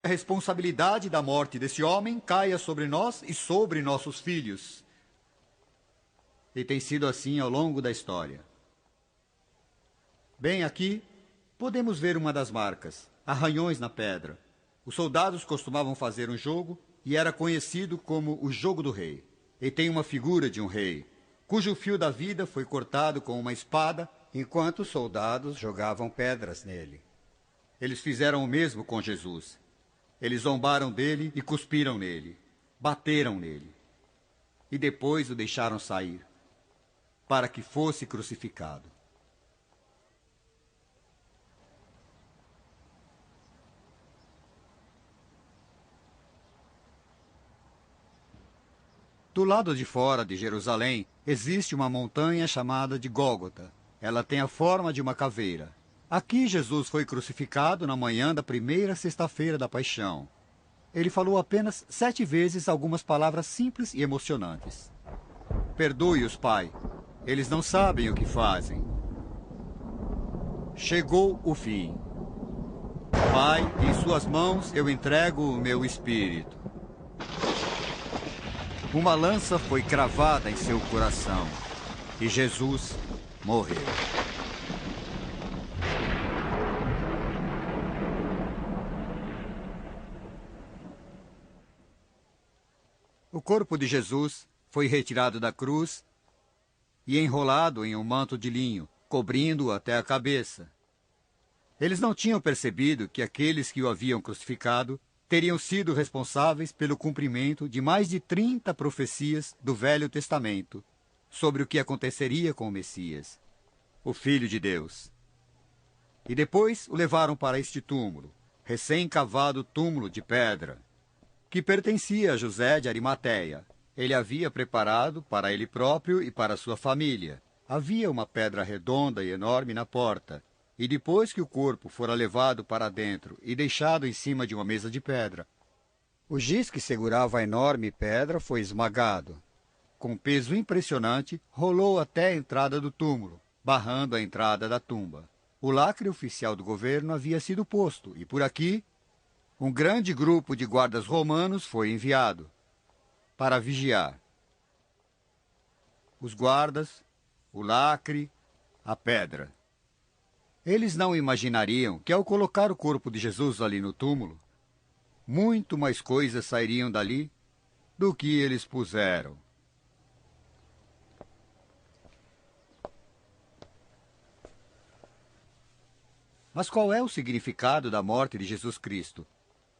A responsabilidade da morte desse homem caia sobre nós e sobre nossos filhos. E tem sido assim ao longo da história. Bem, aqui podemos ver uma das marcas, arranhões na pedra. Os soldados costumavam fazer um jogo e era conhecido como o Jogo do Rei. E tem uma figura de um rei, cujo fio da vida foi cortado com uma espada, enquanto os soldados jogavam pedras nele. Eles fizeram o mesmo com Jesus. Eles zombaram dele e cuspiram nele, bateram nele. E depois o deixaram sair, para que fosse crucificado. Do lado de fora de Jerusalém, existe uma montanha chamada de Gólgota. Ela tem a forma de uma caveira. Aqui Jesus foi crucificado na manhã da primeira sexta-feira da Paixão. Ele falou apenas 7 vezes algumas palavras simples e emocionantes. Perdoe-os, Pai. Eles não sabem o que fazem. Chegou o fim. Pai, em suas mãos eu entrego o meu espírito. Uma lança foi cravada em seu coração e Jesus morreu. O corpo de Jesus foi retirado da cruz e enrolado em um manto de linho, cobrindo-o até a cabeça. Eles não tinham percebido que aqueles que o haviam crucificado teriam sido responsáveis pelo cumprimento de mais de 30 profecias do Velho Testamento sobre o que aconteceria com o Messias, o Filho de Deus. E depois o levaram para este túmulo, recém-cavado túmulo de pedra, que pertencia a José de Arimateia. Ele havia preparado para ele próprio e para sua família. Havia uma pedra redonda e enorme na porta, e depois que o corpo fora levado para dentro e deixado em cima de uma mesa de pedra, o giz que segurava a enorme pedra foi esmagado. Com peso impressionante, rolou até a entrada do túmulo, barrando a entrada da tumba. O lacre oficial do governo havia sido posto, e por aqui, um grande grupo de guardas romanos foi enviado para vigiar. Os guardas, o lacre, a pedra. Eles não imaginariam que, ao colocar o corpo de Jesus ali no túmulo, muito mais coisas sairiam dali do que eles puseram. Mas qual é o significado da morte de Jesus Cristo?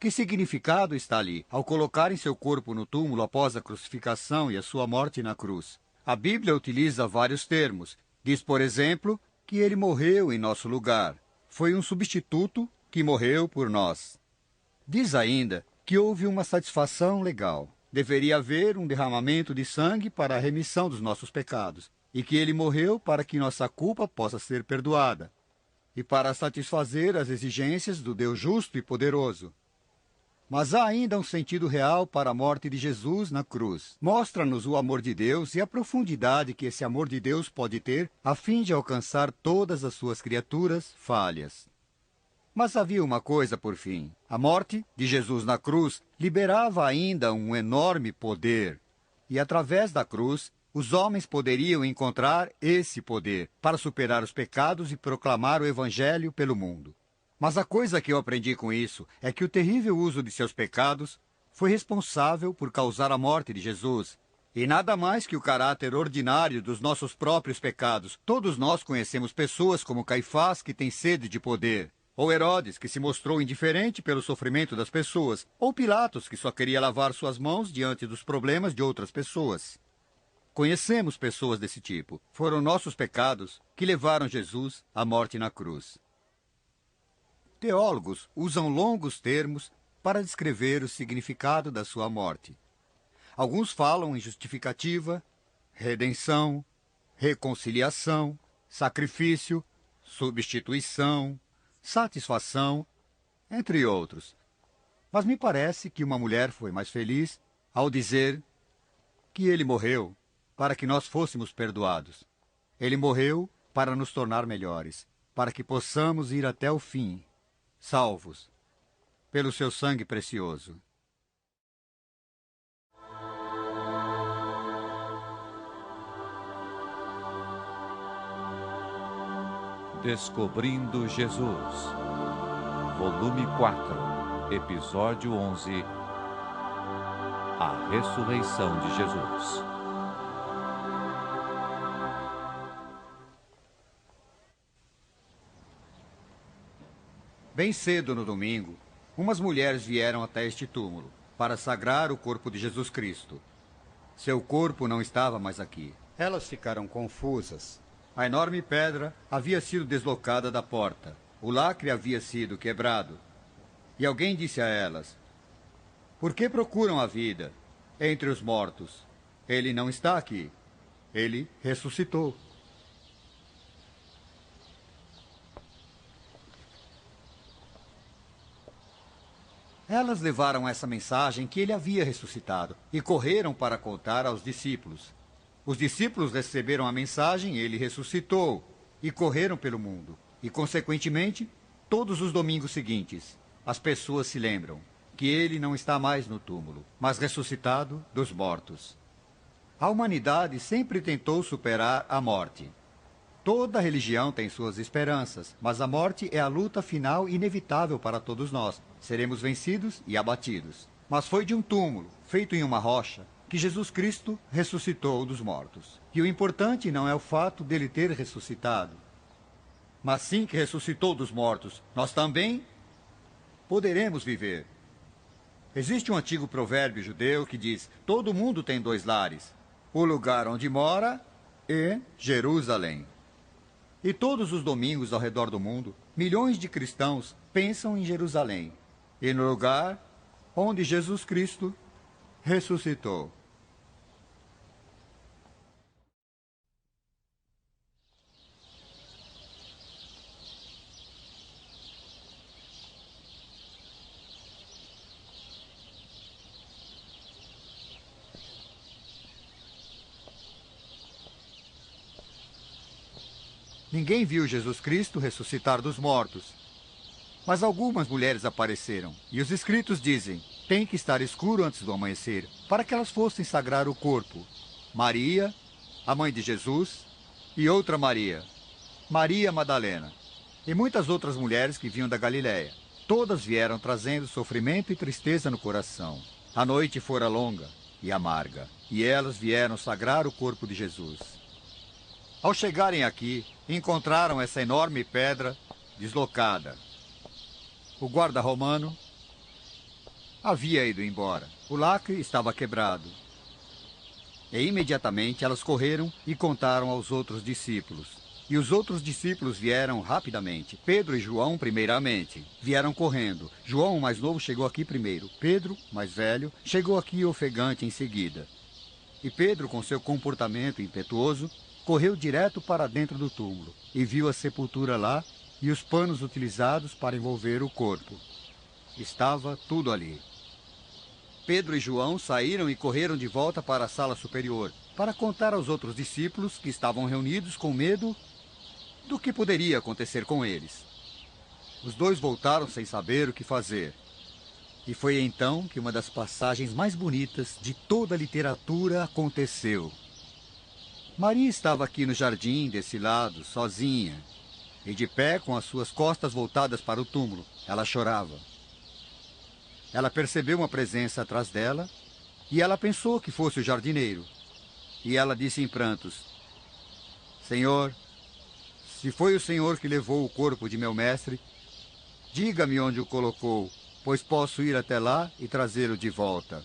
Que significado está ali, ao colocarem seu corpo no túmulo após a crucificação e a sua morte na cruz? A Bíblia utiliza vários termos. Diz, por exemplo, que ele morreu em nosso lugar. Foi um substituto que morreu por nós. Diz ainda que houve uma satisfação legal. Deveria haver um derramamento de sangue para a remissão dos nossos pecados, e que ele morreu para que nossa culpa possa ser perdoada, e para satisfazer as exigências do Deus justo e poderoso. Mas há ainda um sentido real para a morte de Jesus na cruz. Mostra-nos o amor de Deus e a profundidade que esse amor de Deus pode ter a fim de alcançar todas as suas criaturas falhas. Mas havia uma coisa por fim. A morte de Jesus na cruz liberava ainda um enorme poder. E através da cruz, os homens poderiam encontrar esse poder para superar os pecados e proclamar o Evangelho pelo mundo. Mas a coisa que eu aprendi com isso é que o terrível uso de seus pecados foi responsável por causar a morte de Jesus. E nada mais que o caráter ordinário dos nossos próprios pecados. Todos nós conhecemos pessoas como Caifás, que tem sede de poder, ou Herodes, que se mostrou indiferente pelo sofrimento das pessoas, ou Pilatos, que só queria lavar suas mãos diante dos problemas de outras pessoas. Conhecemos pessoas desse tipo. Foram nossos pecados que levaram Jesus à morte na cruz. Teólogos usam longos termos para descrever o significado da sua morte. Alguns falam em justificativa, redenção, reconciliação, sacrifício, substituição, satisfação, entre outros. Mas me parece que uma mulher foi mais feliz ao dizer que ele morreu para que nós fôssemos perdoados. Ele morreu para nos tornar melhores, para que possamos ir até o fim, salvos. pelo seu sangue precioso. Descobrindo Jesus, volume 4, episódio 11, A ressurreição de Jesus. Bem cedo no domingo, umas mulheres vieram até este túmulo para sagrar o corpo de Jesus Cristo. Seu corpo não estava mais aqui. Elas ficaram confusas. A enorme pedra havia sido deslocada da porta. O lacre havia sido quebrado. E alguém disse a elas: "Por que procuram a vida entre os mortos? Ele não está aqui. Ele ressuscitou." Elas levaram essa mensagem que ele havia ressuscitado e correram para contar aos discípulos. Os discípulos receberam a mensagem, ele ressuscitou, e correram pelo mundo. E, consequentemente, todos os domingos seguintes, as pessoas se lembram que ele não está mais no túmulo, mas ressuscitado dos mortos. A humanidade sempre tentou superar a morte. Toda religião tem suas esperanças, mas a morte é a luta final inevitável para todos nós. Seremos vencidos e abatidos. Mas foi de um túmulo, feito em uma rocha, que Jesus Cristo ressuscitou dos mortos. E o importante não é o fato dele ter ressuscitado, mas sim que ressuscitou dos mortos. Nós também poderemos viver. Existe um antigo provérbio judeu que diz: todo mundo tem dois lares, o lugar onde mora e Jerusalém. E todos os domingos ao redor do mundo, milhões de cristãos pensam em Jerusalém e no lugar onde Jesus Cristo ressuscitou. Ninguém viu Jesus Cristo ressuscitar dos mortos. Mas algumas mulheres apareceram, e os escritos dizem: tem que estar escuro antes do amanhecer, para que elas fossem sagrar o corpo. Maria, a mãe de Jesus, e outra Maria, Maria Madalena, e muitas outras mulheres que vinham da Galiléia. Todas vieram trazendo sofrimento e tristeza no coração. A noite fora longa e amarga, e elas vieram sagrar o corpo de Jesus. Ao chegarem aqui, encontraram essa enorme pedra deslocada. O guarda romano havia ido embora. O lacre estava quebrado. E imediatamente elas correram e contaram aos outros discípulos. E os outros discípulos vieram rapidamente. Pedro e João, primeiramente, vieram correndo. João, o mais novo, chegou aqui primeiro. Pedro, mais velho, chegou aqui ofegante em seguida. E Pedro, com seu comportamento impetuoso, correu direto para dentro do túmulo e viu a sepultura lá e os panos utilizados para envolver o corpo. Estava tudo ali. Pedro e João saíram e correram de volta para a sala superior para contar aos outros discípulos que estavam reunidos com medo do que poderia acontecer com eles. Os dois voltaram sem saber o que fazer. E foi então que uma das passagens mais bonitas de toda a literatura aconteceu. Maria estava aqui no jardim, desse lado, sozinha, e de pé com as suas costas voltadas para o túmulo. Ela chorava. Ela percebeu uma presença atrás dela, e ela pensou que fosse o jardineiro. E ela disse em prantos: "Senhor, se foi o Senhor que levou o corpo de meu mestre, diga-me onde o colocou, pois posso ir até lá e trazê-lo de volta."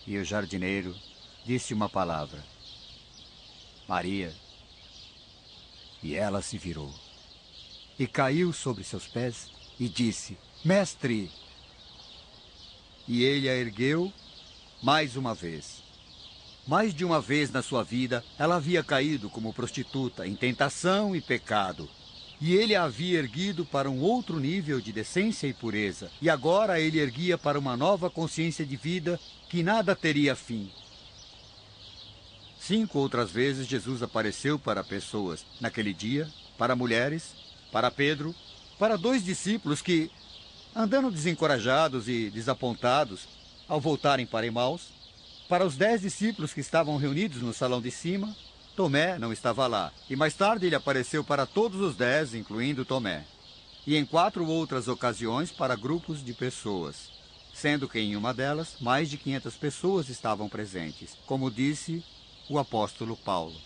E o jardineiro disse uma palavra: "Maria." E ela se virou e caiu sobre seus pés e disse: "Mestre!" E ele a ergueu mais uma vez. Mais de uma vez na sua vida, ela havia caído como prostituta em tentação e pecado. E ele a havia erguido para um outro nível de decência e pureza. E agora ele erguia para uma nova consciência de vida que nada teria fim. 5 outras vezes Jesus apareceu para pessoas naquele dia, para mulheres, para Pedro, para 2 discípulos que Andando desencorajados e desapontados, ao voltarem para Emaús, para os 10 discípulos que estavam reunidos no salão de cima, Tomé não estava lá, e mais tarde ele apareceu para todos os 10, incluindo Tomé, e em 4 outras ocasiões para grupos de pessoas, sendo que em uma delas mais de 500 pessoas estavam presentes, como disse o apóstolo Paulo.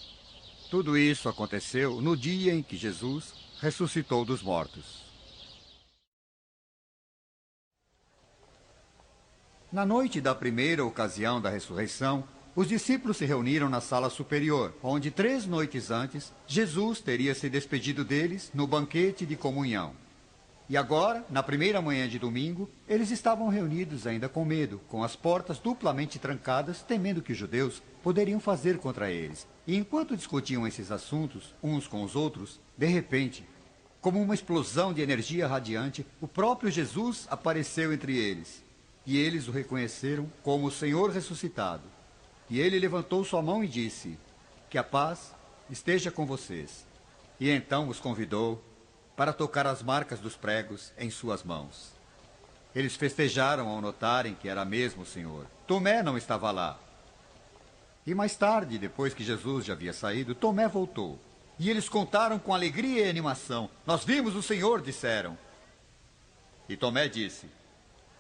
Tudo isso aconteceu no dia em que Jesus ressuscitou dos mortos. Na noite da primeira ocasião da ressurreição, os discípulos se reuniram na sala superior, onde 3 noites antes, Jesus teria se despedido deles no banquete de comunhão. E agora, na primeira manhã de domingo, eles estavam reunidos ainda com medo, com as portas duplamente trancadas, temendo que os judeus poderiam fazer contra eles. E enquanto discutiam esses assuntos, uns com os outros, de repente, como uma explosão de energia radiante, o próprio Jesus apareceu entre eles. E eles o reconheceram como o Senhor ressuscitado. E ele levantou sua mão e disse: "Que a paz esteja com vocês." E então os convidou para tocar as marcas dos pregos em suas mãos. Eles festejaram ao notarem que era mesmo o Senhor. Tomé não estava lá. E mais tarde, depois que Jesus já havia saído, Tomé voltou. E eles contaram com alegria e animação: "Nós vimos o Senhor", disseram. E Tomé disse: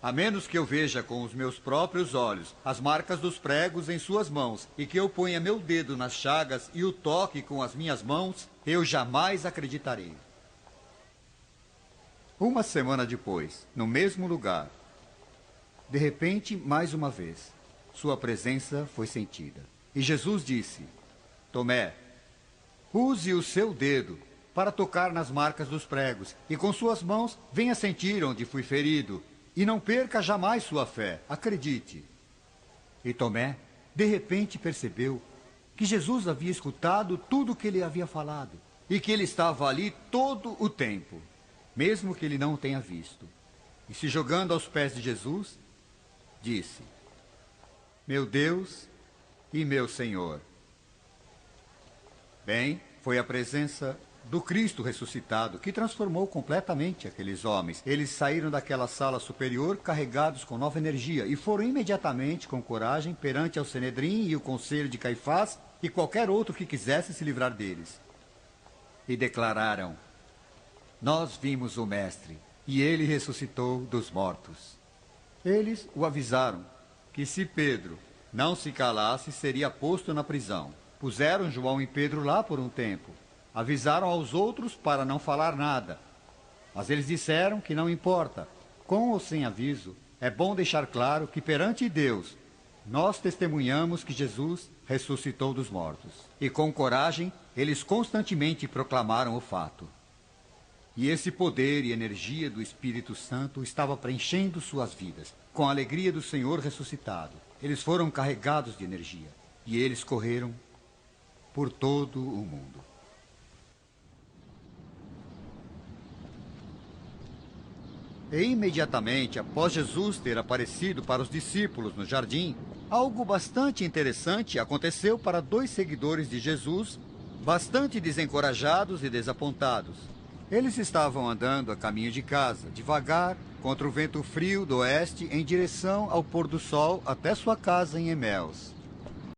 "A menos que eu veja com os meus próprios olhos as marcas dos pregos em suas mãos, e que eu ponha meu dedo nas chagas e o toque com as minhas mãos, eu jamais acreditarei." Uma semana depois, no mesmo lugar, de repente, mais uma vez, sua presença foi sentida. E Jesus disse: "Tomé, use o seu dedo para tocar nas marcas dos pregos, e com suas mãos venha sentir onde fui ferido. E não perca jamais sua fé, acredite." E Tomé, de repente, percebeu que Jesus havia escutado tudo o que ele havia falado, e que ele estava ali todo o tempo, mesmo que ele não o tenha visto. E se jogando aos pés de Jesus, disse: "Meu Deus e meu Senhor." Bem, foi a presença do Cristo ressuscitado que transformou completamente aqueles homens. Eles saíram daquela sala superior carregados com nova energia e foram imediatamente com coragem perante ao Sanedrim e o conselho de Caifás e qualquer outro que quisesse se livrar deles. E declararam: "Nós vimos o Mestre, e ele ressuscitou dos mortos." Eles o avisaram que se Pedro não se calasse, seria posto na prisão. Puseram João e Pedro lá por um tempo. Avisaram aos outros para não falar nada. Mas eles disseram que não importa. Com ou sem aviso, é bom deixar claro que perante Deus, nós testemunhamos que Jesus ressuscitou dos mortos. E com coragem, eles constantemente proclamaram o fato. E esse poder e energia do Espírito Santo estava preenchendo suas vidas, com a alegria do Senhor ressuscitado. Eles foram carregados de energia, e eles correram por todo o mundo. E imediatamente após Jesus ter aparecido para os discípulos no jardim, algo bastante interessante aconteceu para 2 seguidores de Jesus, bastante desencorajados e desapontados. Eles estavam andando a caminho de casa, devagar, contra o vento frio do oeste, em direção ao pôr do sol até sua casa em Eméus.